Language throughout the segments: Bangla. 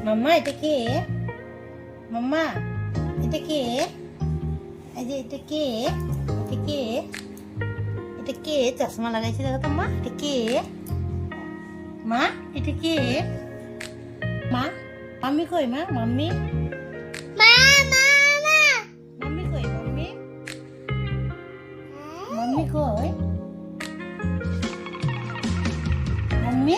মাম্মা এটা কে? মাম্মা এটা কে? এই যে এটা কে? এটা কে? এটা কে চশমা লাগাইছে দেখো তো মা? এটা কে মা? এটা কে মা? মাম্মি কই মা? মাম্মি মাম্মি কই? মাম্মি মাম্মি কই? মাম্মি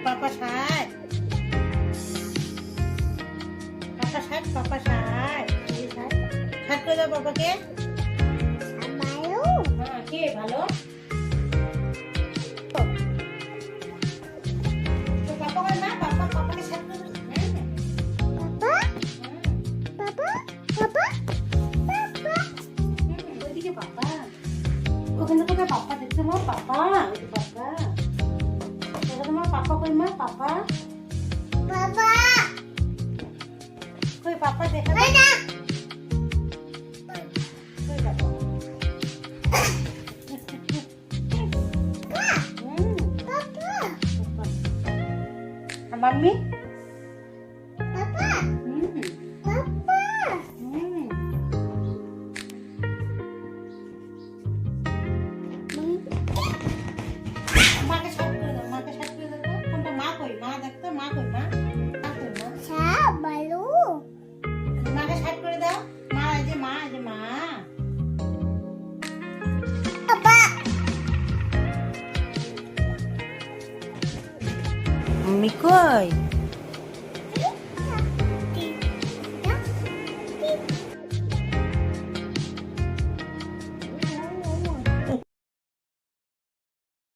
পাপা সাত পাপা সাত পাপা সাত সাত করে দাও পাপাকে। হ্যাঁ কে ভালো? তো পাপা কই মা? পাপা পাপাকে সাত করে দাও। ওইদিকে পাপা, ওখানে কোথায় পাপা দেখছো মা? পাপা ওই পাপা দেখো তোমার পাপা কই মা? পাপা কই? পাপা দেখা কই পাপা? মাম্মি মাকে সাত করে দাও, মাকে সাত করে দাও। কোনটা মা কই? মা দেখতো মা কই? মা মা কই? মা মাকে সাত করে দাও। মা এই যে মা, এই যে মা। মাম্মি কই?